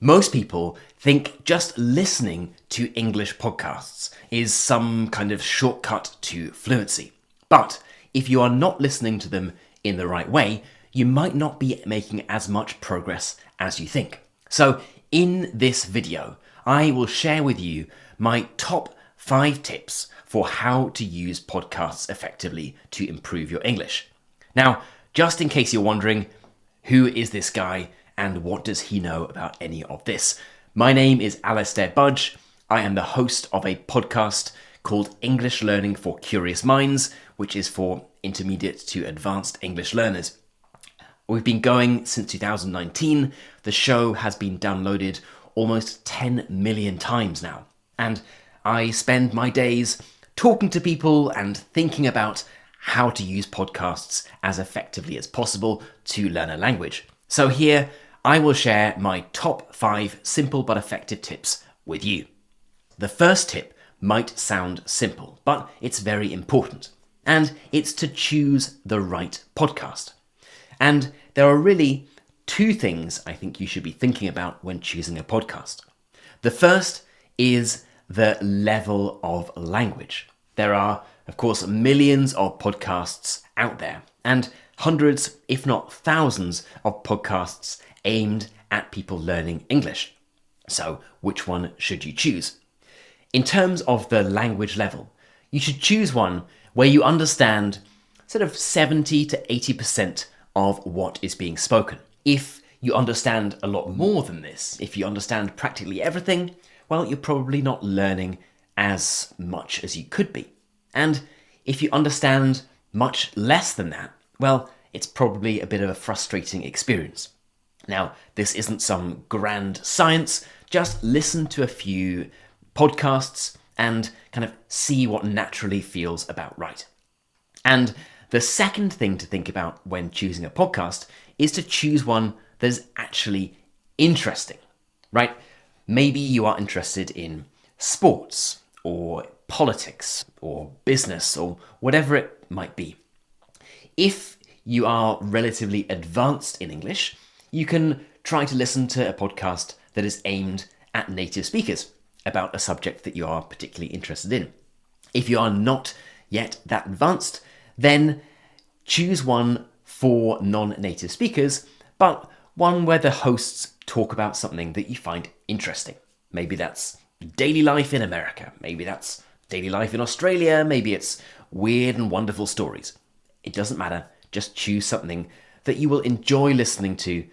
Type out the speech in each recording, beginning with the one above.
Most people think just listening to English podcasts is some kind of shortcut to fluency. But if you are not listening to them in the right way, you might not be making as much progress as you think. So in this video, I will share with you my top 5 tips for how to use podcasts effectively to improve your English. Now, just in case you're wondering, who is this guy and what does he know about any of this? My name is Alastair Budge. I am the host of a podcast called English Learning for Curious Minds, which is for intermediate to advanced English learners. We've been going since 2019. The show has been downloaded almost 10 million times now. And I spend my days talking to people and thinking about how to use podcasts as effectively as possible to learn a language. So here, I will share my top 5 simple but effective tips with you. The first tip might sound simple, but it's very important. And it's to choose the right podcast. And there are really 2 things I think you should be thinking about when choosing a podcast. The first is the level of language. There are, of course, millions of podcasts out there, and hundreds, if not thousands, of podcasts aimed at people learning English. So, which one should you choose? In terms of the language level, you should choose one where you understand sort of 70 to 80% of what is being spoken. If you understand a lot more than this, if you understand practically everything, well, you're probably not learning as much as you could be. And if you understand much less than that, well, it's probably a bit of a frustrating experience. Now, this isn't some grand science, just listen to a few podcasts and kind of see what naturally feels about right. And the second thing to think about when choosing a podcast is to choose one that is actually interesting, right? Maybe you are interested in sports or politics or business or whatever it might be. If you are relatively advanced in English, you can try to listen to a podcast that is aimed at native speakers about a subject that you are particularly interested in. If you are not yet that advanced, then choose one for non-native speakers, but one where the hosts talk about something that you find interesting. Maybe that's daily life in America, maybe that's daily life in Australia, maybe it's weird and wonderful stories. It doesn't matter, just choose something that you will enjoy listening to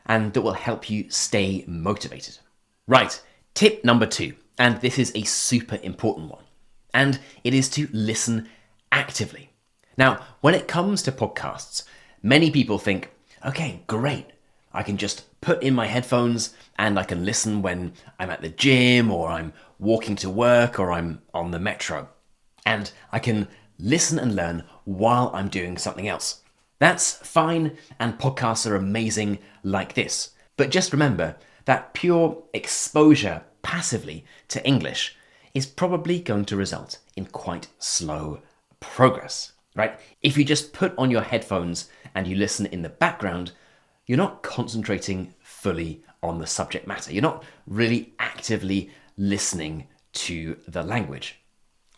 and that will help you stay motivated. Right, tip number 2, and this is a super important one, and it is to listen actively. Now, when it comes to podcasts, many people think, okay, great, I can just put in my headphones and I can listen when I'm at the gym or I'm walking to work or I'm on the metro. And I can listen and learn while I'm doing something else. That's fine, and podcasts are amazing like this. But just remember that pure exposure passively to English is probably going to result in quite slow progress, right? If you just put on your headphones and you listen in the background, you're not concentrating fully on the subject matter. You're not really actively listening to the language.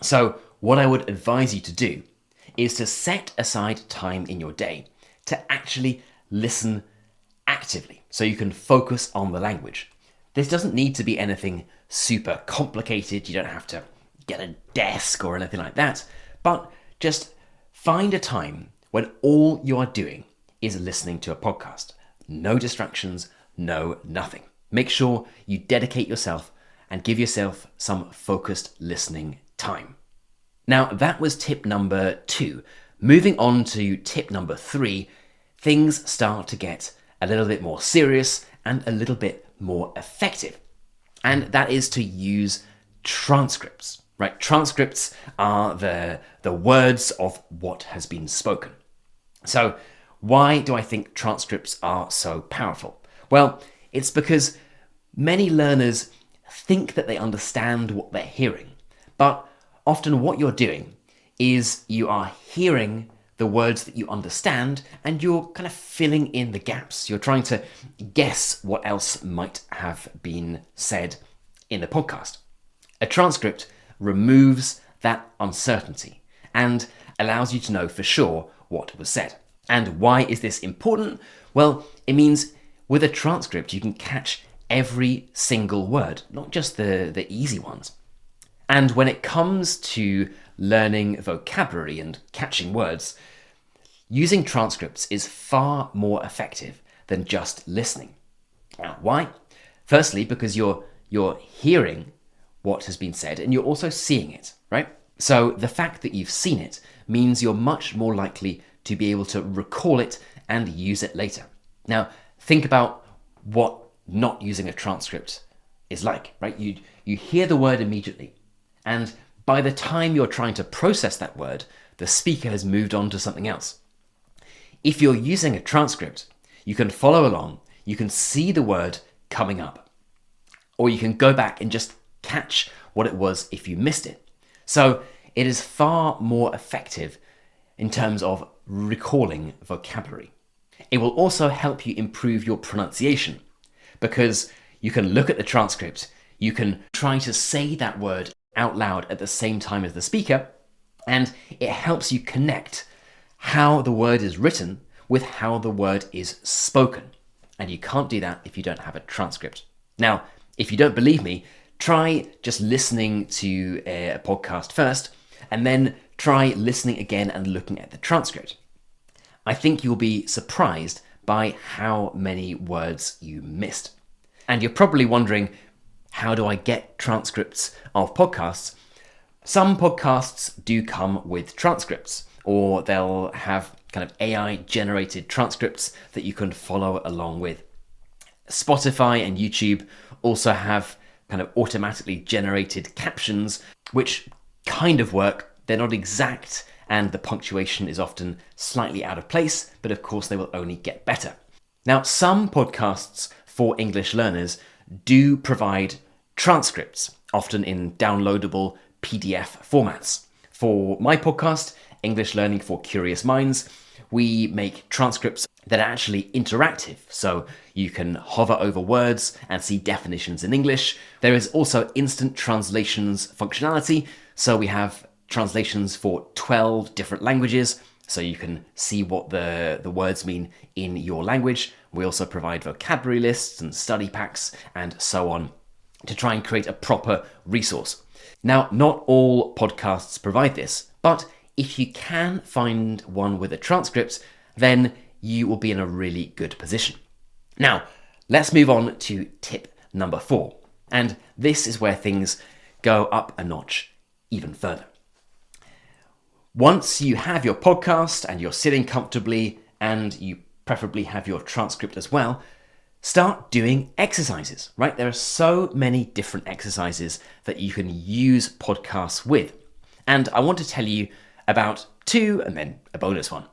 So what I would advise you to do is to set aside time in your day to actually listen actively so you can focus on the language. This doesn't need to be anything super complicated. You don't have to get a desk or anything like that, but just find a time when all you are doing is listening to a podcast. No distractions, no nothing. Make sure you dedicate yourself and give yourself some focused listening time. Now, that was tip number 2. Moving on to tip number 3, things start to get a little bit more serious and a little bit more effective. And that is to use transcripts, right? Transcripts are the words of what has been spoken. So why do I think transcripts are so powerful? Well, it's because many learners think that they understand what they're hearing, but often what you're doing is you are hearing the words that you understand and you're kind of filling in the gaps. You're trying to guess what else might have been said in the podcast. A transcript removes that uncertainty and allows you to know for sure what was said. And why is this important? Well, it means with a transcript, you can catch every single word, not just the easy ones. And when it comes to learning vocabulary and catching words, using transcripts is far more effective than just listening. Now, why? Firstly, because you're hearing what has been said and you're also seeing it, right? So the fact that you've seen it means you're much more likely to be able to recall it and use it later. Now, think about what not using a transcript is like, right? You hear the word immediately, and by the time you're trying to process that word, the speaker has moved on to something else. If you're using a transcript, you can follow along, you can see the word coming up, or you can go back and just catch what it was if you missed it. So it is far more effective in terms of recalling vocabulary. It will also help you improve your pronunciation because you can look at the transcript, you can try to say that word out loud at the same time as the speaker, and it helps you connect how the word is written with how the word is spoken. And you can't do that if you don't have a transcript. Now, if you don't believe me, try just listening to a podcast first, and then try listening again and looking at the transcript. I think you'll be surprised by how many words you missed. And you're probably wondering, how do I get transcripts of podcasts? Some podcasts do come with transcripts, or they'll have kind of AI-generated transcripts that you can follow along with. Spotify and YouTube also have kind of automatically generated captions, which kind of work. They're not exact, and the punctuation is often slightly out of place, but of course they will only get better. Now, some podcasts for English learners do provide transcripts, often in downloadable PDF formats. For my podcast, English Learning for Curious Minds, we make transcripts that are actually interactive, so you can hover over words and see definitions in English. There is also instant translations functionality, so we have translations for 12 different languages, so you can see what the words mean in your language. We also provide vocabulary lists and study packs and so on to try and create a proper resource. Now, not all podcasts provide this, but if you can find one with a transcript, then you will be in a really good position. Now, let's move on to tip number 4. And this is where things go up a notch even further. Once you have your podcast and you're sitting comfortably and you preferably have your transcript as well, start doing exercises, right? There are so many different exercises that you can use podcasts with. And I want to tell you about 2 and then a bonus one.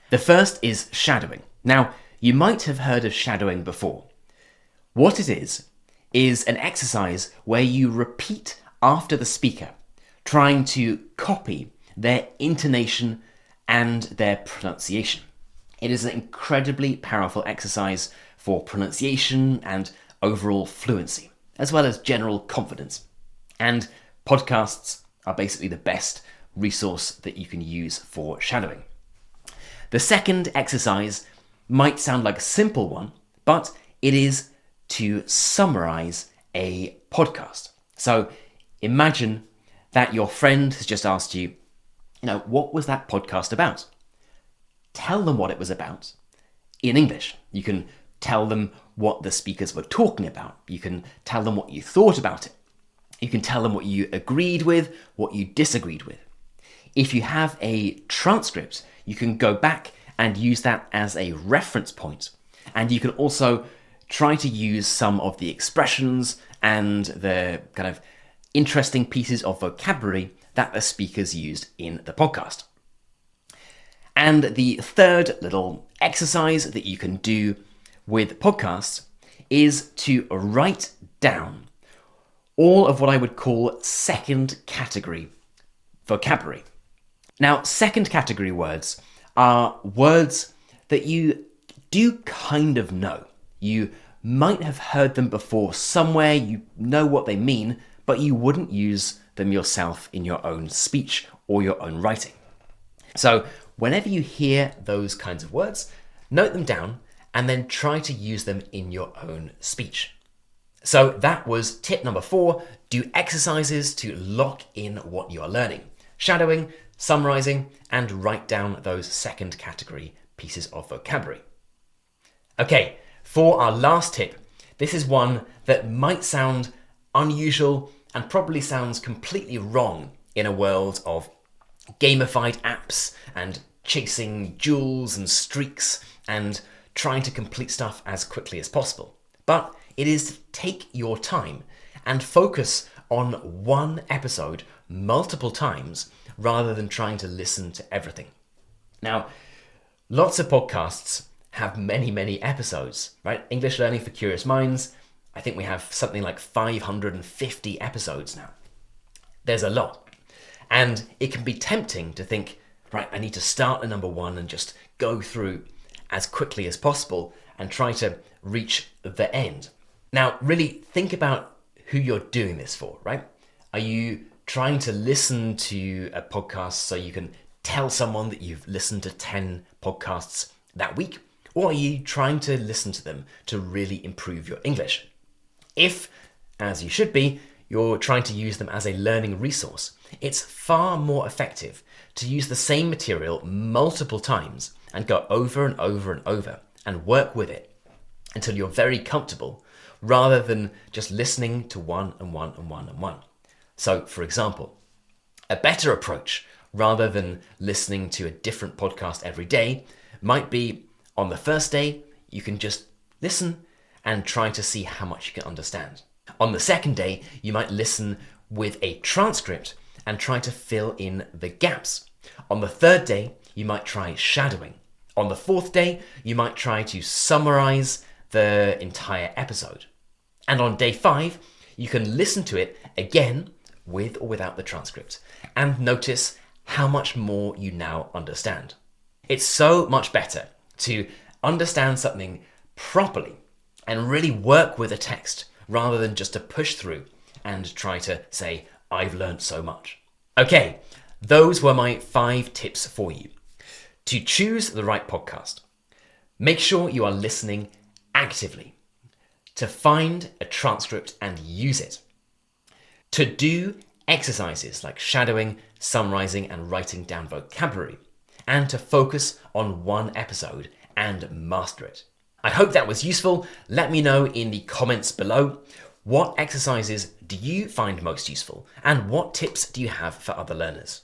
The first is shadowing. Now, you might have heard of shadowing before. What it is an exercise where you repeat after the speaker, trying to copy their intonation and their pronunciation. It is an incredibly powerful exercise for pronunciation and overall fluency, as well as general confidence. And podcasts are basically the best resource that you can use for shadowing. The second exercise might sound like a simple one, but it is to summarize a podcast. So imagine that your friend has just asked you, what was that podcast about? Tell them what it was about in English. You can tell them what the speakers were talking about. You can tell them what you thought about it. You can tell them what you agreed with, what you disagreed with. If you have a transcript, you can go back and use that as a reference point. And you can also try to use some of the expressions and the kind of interesting pieces of vocabulary that the speakers used in the podcast. And the third little exercise that you can do with podcasts is to write down all of what I would call second category vocabulary. Now, second category words are words that you do kind of know. You might have heard them before somewhere, you know what they mean, but you wouldn't use them yourself in your own speech or your own writing. So whenever you hear those kinds of words, note them down and then try to use them in your own speech. So that was tip number 4, do exercises to lock in what you are learning. Shadowing, summarizing, and write down those second category pieces of vocabulary. Okay, for our last tip, this is one that might sound unusual and probably sounds completely wrong in a world of gamified apps and chasing jewels and streaks and trying to complete stuff as quickly as possible. But it is to take your time and focus on one episode multiple times rather than trying to listen to everything. Now, lots of podcasts have many episodes, right? English Learning for Curious Minds, I think we have something like 550 episodes now. There's a lot. And it can be tempting to think, right, I need to start at number 1 and just go through as quickly as possible and try to reach the end. Now, really think about who you're doing this for, right? Are you trying to listen to a podcast so you can tell someone that you've listened to 10 podcasts that week? Or are you trying to listen to them to really improve your English? If, as you should be, you're trying to use them as a learning resource, it's far more effective to use the same material multiple times and go over and over and over and work with it until you're very comfortable, rather than just listening to one and one and one and one. So, for example, a better approach, rather than listening to a different podcast every day, might be on the first day, you can just listen and try to see how much you can understand. On the second day, you might listen with a transcript and try to fill in the gaps. On the third day, you might try shadowing. On the fourth day, you might try to summarize the entire episode. And on day 5, you can listen to it again with or without the transcript and notice how much more you now understand. It's so much better to understand something properly and really work with a text rather than just to push through and try to say, I've learned so much. Okay, those were my 5 tips for you. To choose the right podcast, make sure you are listening actively. To find a transcript and use it. To do exercises like shadowing, summarizing, and writing down vocabulary. And to focus on one episode and master it. I hope that was useful. Let me know in the comments below. What exercises do you find most useful? And what tips do you have for other learners?